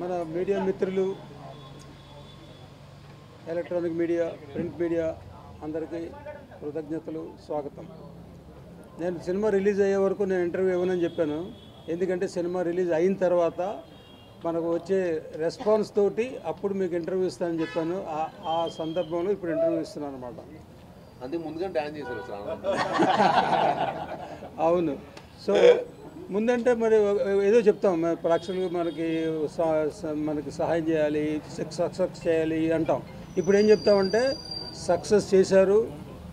మన మీడియా మిత్రులు, electronic media, print media అందరికీ కృతజ్ఞతలు, స్వాగతం. నేను సినిమా రిలీజ్ అయ్యే వరకు నేను ఇంటర్వ్యూ ఇవ్వనని చెప్పాను. ఎందుకంటే సినిమా రిలీజ్ అయిన తర్వాత మనకు వచ్చే రెస్పాన్స్ తోటి అప్పుడు మీకు ఇంటర్వ్యూ ఇస్తానని చెప్పాను. ఆ సందర్భంలో ఇప్పుడు ఇంటర్వ్యూ ఇస్తున్నాను అనమాట. అందుకే ముందుగా డాన్స్ చేశారు. అవును. సో ముందంటే మరి ఏదో చెప్తాం, ప్రేక్షకులు మనకి సహాయం చేయాలి, సక్సెస్ చేయాలి అంటాం. ఇప్పుడు ఏం చెప్తామంటే సక్సెస్ చేశారు,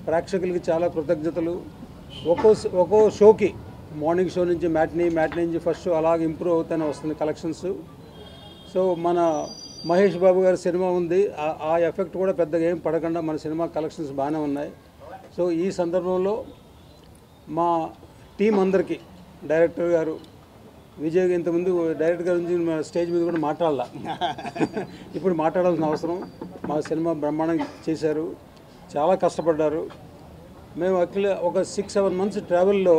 ప్రేక్షకులకి చాలా కృతజ్ఞతలు. ఒక్కో షోకి మార్నింగ్ షో నుంచి మ్యాట్నీ నుంచి ఫస్ట్ షో అలాగే ఇంప్రూవ్ అవుతూనే వస్తుంది కలెక్షన్స్. సో మన మహేష్ బాబు గారి సినిమా ఉంది, ఆ ఎఫెక్ట్ కూడా పెద్దగా ఏం పడకుండా మన సినిమా కలెక్షన్స్ బాగానే ఉన్నాయి. సో ఈ సందర్భంలో మా టీం అందరికీ, డైరెక్టర్ గారు విజయ్ ఇంతకుముందు డైరెక్టర్ గారి నుంచి స్టేజ్ మీద కూడా మాట్లాడాల, ఇప్పుడు మాట్లాడాల్సిన అవసరం. మా సినిమా బ్రహ్మాండంగా చేశారు, చాలా కష్టపడ్డారు. మేము ఒక 6-7 మంత్స్ ట్రావెల్లో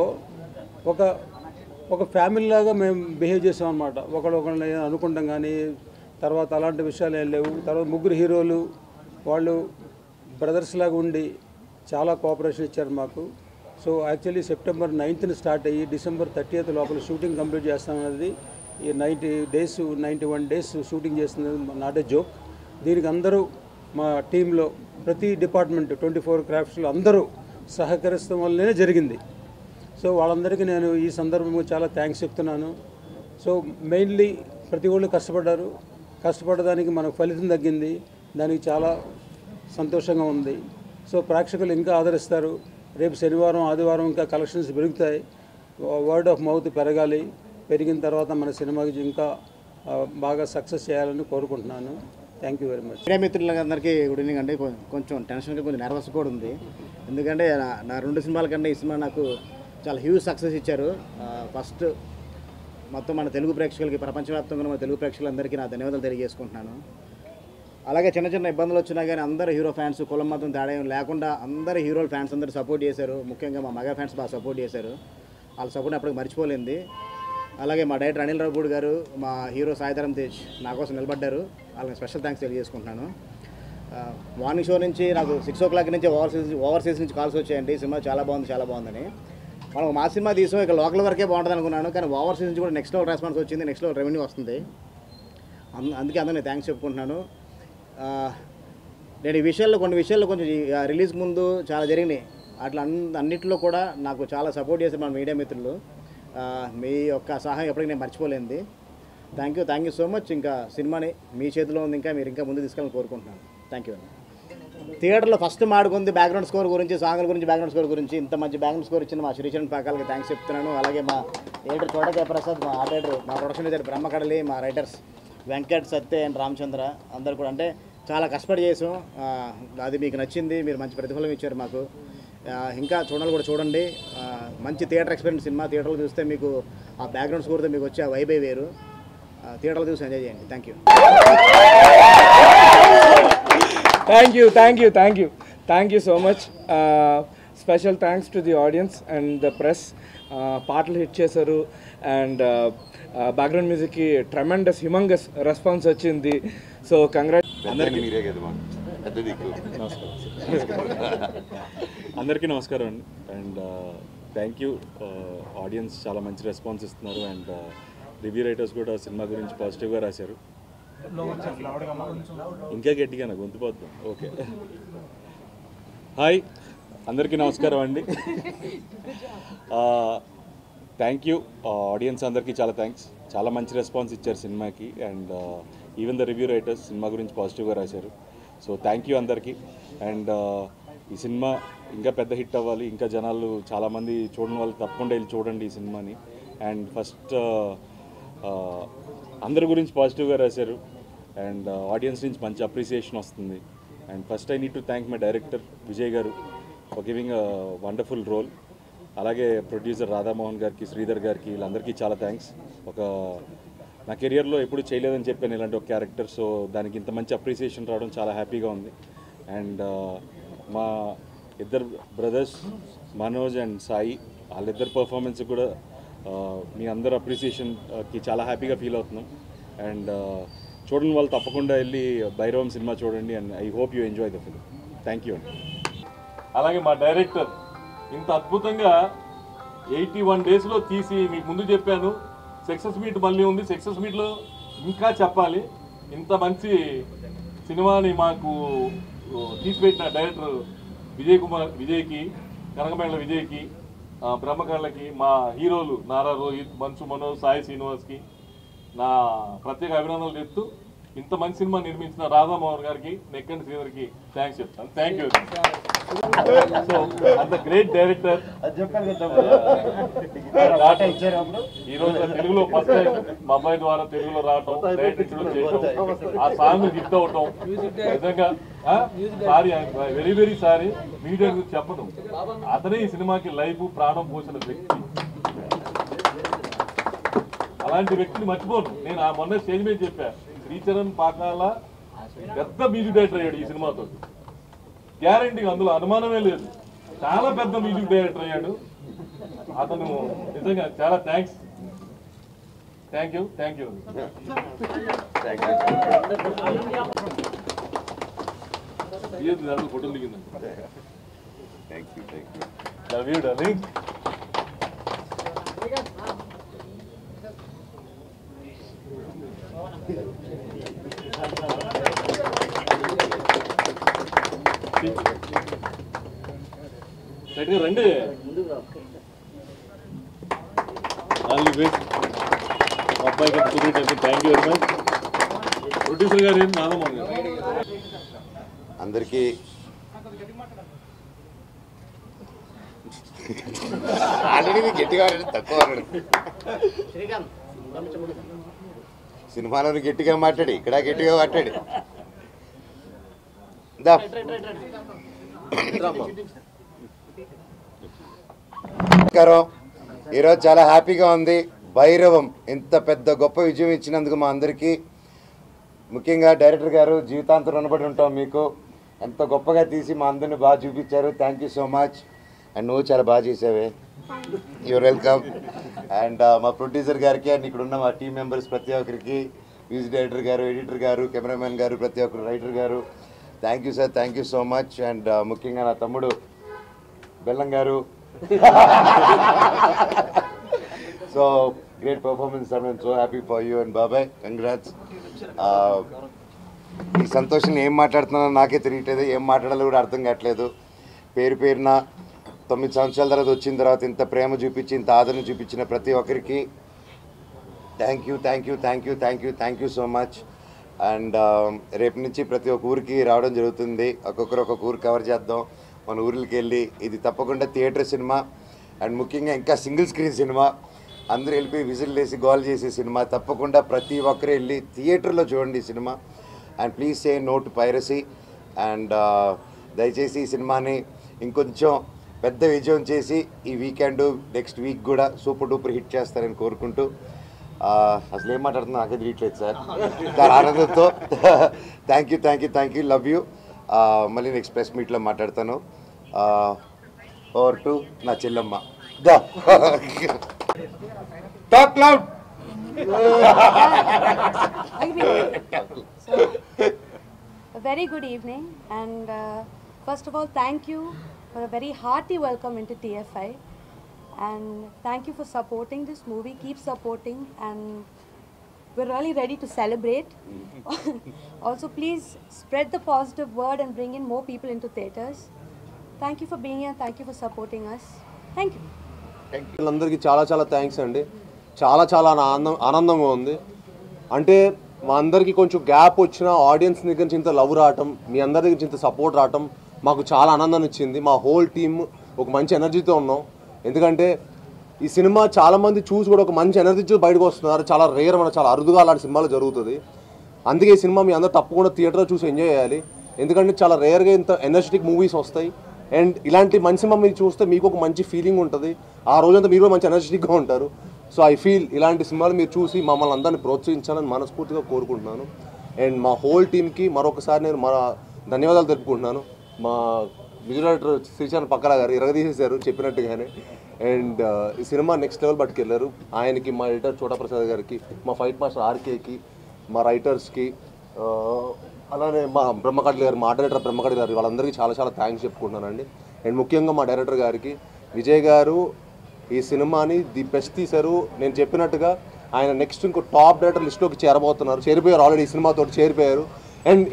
ఒక ఫ్యామిలీ లాగా మేము బిహేవ్ చేసాం అనమాట. ఒకళ్ళని అనుకుంటాం కానీ తర్వాత అలాంటి విషయాలు ఏం లేవు. తర్వాత ముగ్గురు హీరోలు వాళ్ళు బ్రదర్స్ లాగా ఉండి చాలా కోఆపరేషన్ ఇచ్చారు మాకు. So actually September 9th start అయ్యి డిసెంబర్ 30th లోపల షూటింగ్ కంప్లీట్ చేస్తామన్నది. ఈ 91 డేస్ షూటింగ్ చేస్తున్నది నాట్ ఏ జోక్. దీనికి అందరూ మా టీంలో ప్రతి డిపార్ట్మెంట్ 24 క్రాఫ్ట్స్లో అందరూ సహకరిస్తాం వల్లనే జరిగింది. సో వాళ్ళందరికీ నేను ఈ సందర్భంగా చాలా థ్యాంక్స్ చెప్తున్నాను. సో మెయిన్లీ ప్రతి ఒళ్ళు కష్టపడడానికి మనకు ఫలితం తగ్గింది, దానికి చాలా సంతోషంగా ఉంది. సో ప్రేక్షకులు ఇంకా ఆదరిస్తారు. రేపు శనివారం ఆదివారం ఇంకా కలెక్షన్స్ పెరుగుతాయి, వర్డ్ ఆఫ్ మౌత్ పెరగాలి. పెరిగిన తర్వాత మన సినిమాకి ఇంకా బాగా సక్సెస్ చేయాలని కోరుకుంటున్నాను. Thank you very much. Media మిత్రులందరికీ గుడ్ ఈవినింగ్ అండి. కొంచెం టెన్షన్గా కొంచెం నర్వస్ కూడా ఉంది, ఎందుకంటే నా 2 సినిమాల కన్నా ఈ సినిమా నాకు చాలా హ్యూజ్ సక్సెస్ ఇచ్చారు. ఫస్ట్ మొత్తం మన తెలుగు ప్రేక్షకులకి, ప్రపంచవ్యాప్తంగా మన తెలుగు ప్రేక్షకులందరికీ నా ధన్యవాదాలు తెలియజేసుకుంటున్నాను. అలాగే చిన్న చిన్న ఇబ్బందులు వచ్చినా కానీ అందరూ హీరో ఫ్యాన్స్, కులం మతం తేడా లేకుండా అందరూ హీరోల ఫ్యాన్స్ అందరూ సపోర్ట్ చేశారు. ముఖ్యంగా మా మగ ఫ్యాన్స్ బాగా సపోర్ట్ చేశారు. వాళ్ళ సపోర్ట్ అప్పటికి మర్చిపోలేంది. అలాగే మా డైరెక్టర్ అనిల్ రావుపూడి గారు, మా హీరో సాయిధరం తేజ్ నా కోసం నిలబడ్డారు. వాళ్ళకి స్పెషల్ థ్యాంక్స్ తెలియజేసుకుంటున్నాను. మార్నింగ్ షో నుంచి నాకు 6 o'clock నుంచి ఓవర్సీస్ నుంచి కాల్స్ వచ్చాయండి, సినిమా చాలా బాగుందని. మనం మా సినిమా తీసాం, ఇక్కడ లోకల్ వరకే బాగుంటుంది అనుకున్నాను, కానీ ఓవర్సీస్ నుంచి కూడా నెక్స్ట్ లెవెల్ రెస్పాన్స్ వచ్చింది, నెక్స్ట్ లెవెల్ రెవెన్యూ వస్తుంది. అందుకే అందరూ థ్యాంక్స్ చెప్పుకుంటున్నాను. నేను ఈ విషయాల్లో కొన్ని విషయాల్లో కొంచెం రిలీజ్ ముందు చాలా జరిగినాయి, అట్లా అన్నింటిలో కూడా నాకు చాలా సపోర్ట్ చేశారు మన మీడియా మిత్రులు. మీ యొక్క సహాయం ఎప్పటికీ నేను మర్చిపోలేంది. Thank you so much. ఇంకా సినిమాని మీ చేతిలో ఉంది, ఇంకా మీరు ఇంకా ముందు తీసుకెళ్ళాలని కోరుకుంటున్నాను. థ్యాంక్ యూ అండి. థియేటర్లో ఫస్ట్ మాడుకుంది బ్యాక్గ్రౌండ్ స్కోర్ గురించి, సాంగ్ల గురించి, బ్యాక్గ్రౌండ్ స్కోర్ గురించి. ఇంత మంచి బ్యాక్గ్రౌండ్ స్కోర్ ఇచ్చిన మా శ్రీచరణ్ పాకాలకి థ్యాంక్స్ చెప్తున్నాను. అలాగే మా ఎడిటర్ చోటకే ప్రసాద్, మా ఆర్ట్ ఎడిటర్, మా ప్రొడక్షన్ ఎడిటర్ బ్రహ్మకడలి, మా writers Venkat, Satya and Ramachandra అందరు కూడా అంటే చాలా కష్టపడి చేసాం. అది మీకు నచ్చింది, మీరు మంచి ప్రతిఫలం ఇచ్చారు మాకు. ఇంకా చూడండి. మంచి థియేటర్ ఎక్స్పీరియన్స్ సినిమా. థియేటర్లో చూస్తే మీకు ఆ బ్యాక్గ్రౌండ్ స్కోర్తో మీకు వచ్చే వైబే వేరు. థియేటర్లో చూసి ఎంజాయ్ చేయండి. Thank you so much. Special thanks to the audience and the press. పాటలు హిట్ చేశారు అండ్ బ్యాక్గ్రౌండ్ మ్యూజిక్కి ట్రెమెండస్ హ్యూమంగస్ రెస్పాన్స్ వచ్చింది. సో అందరికీ నమస్కారం అండి. And thank you. ఆడియన్స్ చాలా మంచి రెస్పాన్స్ ఇస్తున్నారు అండ్ రివ్యూ రైటర్స్ కూడా సినిమా గురించి పాజిటివ్గా రాశారు. ఇంకా గట్టిగా నాకు గొంతుపోతాం. ఓకే, హాయ్ అందరికీ నమస్కారం అండి. థ్యాంక్ యూ ఆడియన్స్ అందరికీ చాలా థ్యాంక్స్. చాలా మంచి రెస్పాన్స్ ఇచ్చారు సినిమాకి and even the review writers cinema గురించి పాజిటివ్గా రాశారు. సో థ్యాంక్ యూ అందరికీ. అండ్ ఈ సినిమా ఇంకా పెద్ద హిట్ అవ్వాలి, ఇంకా జనాలు చాలామంది చూడని వాళ్ళు తప్పకుండా వెళ్ళి చూడండి ఈ సినిమాని. అండ్ ఫస్ట్ అందరి గురించి పాజిటివ్గా రాశారు అండ్ ఆడియన్స్ నుంచి మంచి అప్రిసియేషన్ వస్తుంది. And first I need to thank my director Vijay గారు for giving a wonderful role. అలాగే ప్రొడ్యూసర్ రాధామోహన్ గారికి, శ్రీధర్ గారికి, వీళ్ళందరికీ చాలా థ్యాంక్స్. నా కెరియర్లో ఎప్పుడు చేయలేదని చెప్పాను ఇలాంటి ఒక క్యారెక్టర్. సో దానికి ఇంత మంచి అప్రిసియేషన్ రావడం చాలా హ్యాపీగా ఉంది. అండ్ మా ఇద్దరు బ్రదర్స్ మనోజ్ అండ్ సాయి, వాళ్ళిద్దరు పర్ఫార్మెన్స్ కూడా మీ అందరు అప్రిసియేషన్కి చాలా హ్యాపీగా ఫీల్ అవుతున్నాం. అండ్ చూడని వాళ్ళు తప్పకుండా వెళ్ళి భైరవం సినిమా చూడండి. And I hope you enjoy the film. Thank you అండి. అలాగే మా డైరెక్టర్ ఇంత అద్భుతంగా 81 డేస్లో తీసి మీకు ముందు చెప్పాను. సక్సెస్ మీట్ మళ్ళీ ఉంది. సక్సెస్ మీట్లో ఇంకా చెప్పాలి. ఇంత మంచి సినిమాని మాకు తీసిపెట్టిన డైరెక్టర్ విజయ్కి, కనకమేళ విజయ్కి, బ్రహ్మకళ్ళకి, మా హీరోలు నారా రోహిత్, మంచు మనోజ్, సాయి శ్రీనివాస్కి నా ప్రత్యేక అభినందనలు చెప్తూ ఇంత మంచి సినిమా నిర్మించిన రాధామోహన్ గారికి, నెక్కంటి శ్రీధర్కి థ్యాంక్స్ చెప్తాను. Thank you. సో అంత గ్రేట్ డైరెక్టర్ ఈ రోజు తెలుగులో ఫస్ట్ టైం మా అబ్బాయి ద్వారా తెలుగులో రావటం, డైరెక్టర్ చేయటం, ఆ సాంగ్ హిట్ అవటం నిజంగా sorry, very very sorry. Media గురించి చెప్పను. అతనే ఈ సినిమాకి లైఫ్ ప్రాణం పోసిన వ్యక్తి. అలాంటి వ్యక్తిని మర్చిపోను నేను. ఆ మొన్న స్టేజ్ మీద చెప్పా, శ్రీచరణ్ పాకాల పెద్ద మ్యూజిక్ డైరెక్టర్ అయ్యాడు ఈ సినిమాతో. గ్యారంటీగా, అందులో అనుమానమే లేదు. చాలా పెద్ద మ్యూజిక్ డైరెక్టర్ అయ్యాడు అతను. నిజంగా చాలా thanks. Thank you. Thank you. ఫోటోలు దిగిందండి. Love you darling. రండి. All the best. అబ్బాయికి కుదిరేటండి. Thank you very much. Producer గారు ఏం నాదమ్మా గారు అందరికీ ఆల్రెడీ గట్టిగా తక్కువ సినిమాలో గట్టిగా మాట్లాడి, ఇక్కడ గట్టిగా మాట్లాడి. నమస్కారం. ఈరోజు చాలా హ్యాపీగా ఉంది. భైరవం ఇంత పెద్ద గొప్ప విజయం ఇచ్చినందుకు మా అందరికీ, ముఖ్యంగా డైరెక్టర్ గారు జీవితాంతం రుణపడి ఉంటాం మీకు. ఎంత గొప్పగా తీసి మా అందరిని బాగా చూపించారు. Thank you so much. And నువ్వు చాలా బాగా చేసావే. Your welcome. అండ్ మా ప్రొడ్యూసర్ గారికి, అండ్ ఇక్కడ ఉన్న మా టీం మెంబర్స్ ప్రతి ఒక్కరికి, మ్యూజిక్ డైరెక్టర్ గారు, ఎడిటర్ గారు, కెమెరామెన్ గారు, ప్రతి ఒక్కరు, రైటర్ గారు, thank you sir. Thank you so much. And ముఖ్యంగా నా తమ్ముడు బెల్లం గారు. So great performance. I'm so happy for you and బాబాయ్, కంగ్రాట్స్. ఈ సంతోషం ఏం మాట్లాడుతున్నానో నాకే తెలియట్లేదు, ఏం మాట్లాడాలో కూడా అర్థం కావట్లేదు. పేరున 9 సంవత్సరాల తర్వాత వచ్చిన తర్వాత ఇంత ప్రేమ చూపించి, ఇంత ఆదరణ చూపించిన ప్రతి ఒక్కరికి thank you, thank you, thank you, thank you, thank you so much. And రేపు నుంచి ప్రతి ఒక్క ఊరికి రావడం జరుగుతుంది. ఒక్కొక్కరు ఒక్కొక్క ఊరు కవర్ చేద్దాం. మన ఊరికి వెళ్ళి, ఇది తప్పకుండా థియేటర్ సినిమా, అండ్ ముఖ్యంగా ఇంకా సింగిల్ స్క్రీన్ సినిమా. అందరూ వెళ్ళిపోయి విజిల్ వేసి గోల్ చేసే సినిమా. తప్పకుండా ప్రతి ఒక్కరు వెళ్ళి థియేటర్లో చూడండి ఈ cinema. And please say no to piracy. And దయచేసి ఈ సినిమాని ఇంకొంచెం పెద్ద విజయం చేసి ఈ వీకెండ్, నెక్స్ట్ వీక్ కూడా సూపర్ డూపర్ హిట్ చేస్తారని కోరుకుంటూ, అసలు ఏం మాట్లాడుతున్నా నాకే తెలియట్లేదు సార్. దాని ఆనందంతో thank you, thank you, thank you, love you. మళ్ళీ నెక్స్ట్ ప్రెస్ మీట్లో మాట్లాడతాను. ఓవర్ టు నా చెల్లమ్మ. Talk loud. A very good evening, and first of all, thank you for a very hearty welcome into TFI, and thank you for supporting this movie. Keep supporting, and we're really ready to celebrate. Also, please spread the positive word and bring in more people into theatres. Thank you for being here. Thank you for supporting us. Thank you. అందరికీ చాలా చాలా thanks అండి. చాలా చాలా ఆనందంగా ఉంది. అంటే మా అందరికీ కొంచెం గ్యాప్ వచ్చిన ఆడియన్స్ దగ్గర నుంచి ఇంత లవ్ రావటం, మీ అందరి దగ్గర నుంచి ఇంత సపోర్ట్ రావటం మాకు చాలా ఆనందాన్ని ఇచ్చింది. మా హోల్ టీమ్ ఒక మంచి ఎనర్జీతో ఉన్నాం. ఎందుకంటే ఈ సినిమా చాలామంది చూసి కూడా ఒక మంచి ఎనర్జీతో బయటకు వస్తున్నారు. చాలా రేర్, మన చాలా అరుదుగా అలాంటి సినిమాలు జరుగుతుంది. అందుకే ఈ సినిమా మీ అందరూ తప్పకుండా థియేటర్లో చూసి ఎంజాయ్ చేయాలి. ఎందుకంటే చాలా రేర్గా ఇంత ఎనర్జెటిక్ మూవీస్ వస్తాయి. అండ్ ఇలాంటి మంచి సినిమా మీరు చూస్తే మీకు ఒక మంచి ఫీలింగ్ ఉంటుంది. ఆ రోజంతా మీరు మంచి ఎనర్జెటిక్గా ఉంటారు. సో ఐ ఫీల్ ఇలాంటి సినిమాలు మీరు చూసి మమ్మల్ని అందరినీ ప్రోత్సహించాలని మనస్ఫూర్తిగా కోరుకుంటున్నాను. అండ్ మా హోల్ టీమ్కి మరొకసారి నేను మన ధన్యవాదాలు తెలుపుకుంటున్నాను. మా విజువల్ డైరెక్టర్ శ్రీచరణ్ పక్కల గారు ఇరగదీసేశారు చెప్పినట్టుగానే. అండ్ ఈ సినిమా నెక్స్ట్ లెవెల్ పట్టుకెళ్ళారు. ఆయనకి, మా ఎడిటర్ చోటా ప్రసాద్ గారికి, మా ఫైట్ మాస్టర్ ఆర్కేకి, మా రైటర్స్కి, అలానే మా బ్రహ్మకడ్లి గారు, మా డైరెక్టర్ బ్రహ్మకడ్లి గారు, వాళ్ళందరికీ చాలా చాలా థ్యాంక్స్ చెప్పుకుంటున్నానండి. అండ్ ముఖ్యంగా మా డైరెక్టర్ గారికి, విజయ్ గారు ఈ సినిమాని ది బెస్ట్ తీశారు. నేను చెప్పినట్టుగా ఆయన నెక్స్ట్ ఇంకో టాప్ డైరెక్టర్ లిస్ట్లోకి చేరిపోయారు, ఆల్రెడీ ఈ సినిమాతో చేరిపోయారు. అండ్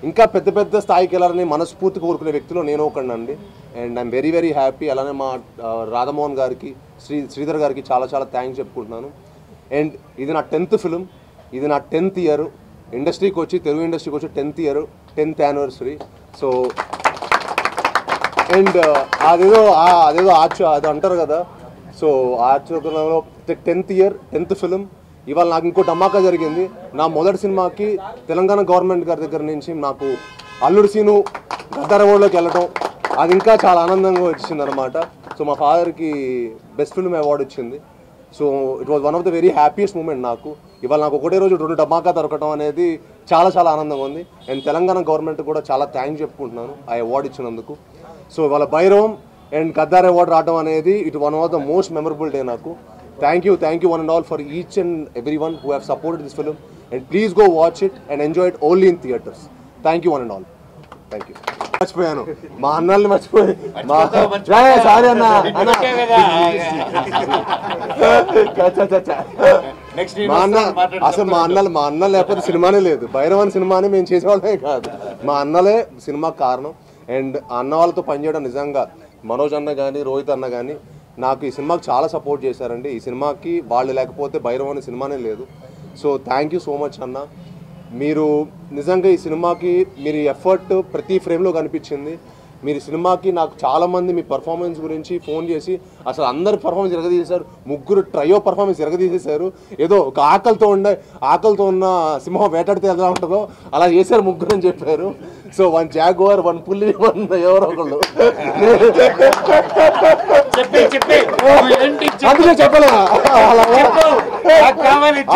ఇంకా పెద్ద పెద్ద స్థాయికి వెళ్ళాలని మనస్ఫూర్తి కోరుకునే వ్యక్తిలో నేను ఒకడినండి. And I'm very very happy. అలానే మా రాధామోహన్ గారికి, శ్రీధర్ గారికి చాలా చాలా థ్యాంక్స్ చెప్పుకుంటున్నాను. అండ్ ఇది నా 10th ఫిలిం, ఇది నా 10th ఇయర్ ఇండస్ట్రీకి వచ్చి, తెలుగు ఇండస్ట్రీకి వచ్చి 10th year, 10th anniversary. So and అదేదో అది అంటారు కదా, సో ఆచరణలో 10th ఇయర్ 10th ఫిలిం. ఇవాళ నాకు ఇంకో ధమాకా జరిగింది. నా మొదటి సినిమాకి తెలంగాణ గవర్నమెంట్ గారి దగ్గర నుంచి నాకు అల్లుడు సీను గద్దార్ అవార్డులోకి వెళ్ళటం, అది ఇంకా చాలా ఆనందంగా వచ్చింది అనమాట. సో మా ఫాదర్కి బెస్ట్ ఫిల్మ్ అవార్డు వచ్చింది. So it was one of the very happiest moment నాకు. ఇవాళ నాకు ఒకటే రోజు 2 ధమాకా దొరకటం అనేది చాలా చాలా ఆనందంగా ఉంది. అండ్ తెలంగాణ గవర్నమెంట్ కూడా చాలా థ్యాంక్స్ చెప్పుకుంటున్నాను ఆ అవార్డు ఇచ్చినందుకు. సో ఇవాళ భైరవం అండ్ గద్దార్ అవార్డు రావడం అనేది it one of the most memorable day నాకు. Thank you one and all for each and everyone who have supported this film, and please go watch it and enjoy it only in theaters. Thank you one and all. Thank you. మర్చిపోయాను మా అన్నల్ని మర్చిపోయి sorry అన్న అసలు మా అన్న లేకపోతే సినిమానే లేదు. భైరవన్ సినిమాని మేము చేసేవాళ్ళమే కాదు, మా అన్నలే సినిమాకి కారణం. అండ్ అన్న వాళ్ళతో పనిచేయడం నిజంగా మనోజ్ అన్న కానీ, రోహిత్ అన్న కానీ నాకు ఈ సినిమాకి చాలా సపోర్ట్ చేశారండి. ఈ సినిమాకి వాళ్ళు లేకపోతే భైరవ్ అనే సినిమానే లేదు. So thank you so much అన్న. మీరు నిజంగా ఈ సినిమాకి మీరు ఎఫర్ట్ ప్రతి ఫ్రేమ్లో కనిపించింది. మీరు సినిమాకి నాకు చాలామంది మీ పర్ఫార్మెన్స్ గురించి ఫోన్ చేసి అసలు అందరి పర్ఫార్మెన్స్ ఎరగదీసేశారు. 3 ట్రయో పర్ఫార్మెన్స్ ఎరగదీసేశారు. ఏదో ఒక ఆకలితో ఉన్న సింహం వేటాడితే ఎలా ఉంటుందో అలా చేశారు 3 అని చెప్పారు. సో 1 జాగ్వార్, 1 పులి, 1 ఎవరో ఒకళ్ళు. అందుకే చెప్పలే,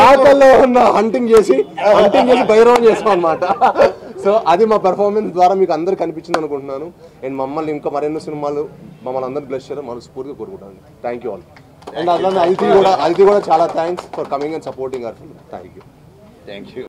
ఆకల్లో ఉన్న హంటింగ్ చేసి భైరవం చేసాం అనమాట. సో అది మా పెర్ఫార్మెన్స్ ద్వారా మీకు అందరికి కనిపించింది అనుకుంటున్నాను. అండ్ మమ్మల్ని ఇంకా మరెన్నో సినిమాలు మమ్మల్ని అందరినీ బ్లెస్ చేయడం మనస్ఫూర్తిగా కోరుకుంటాను. Thank you all. అండ్ అట్లా అదితి కూడా చాలా thanks for coming and supporting hour film. Thank you.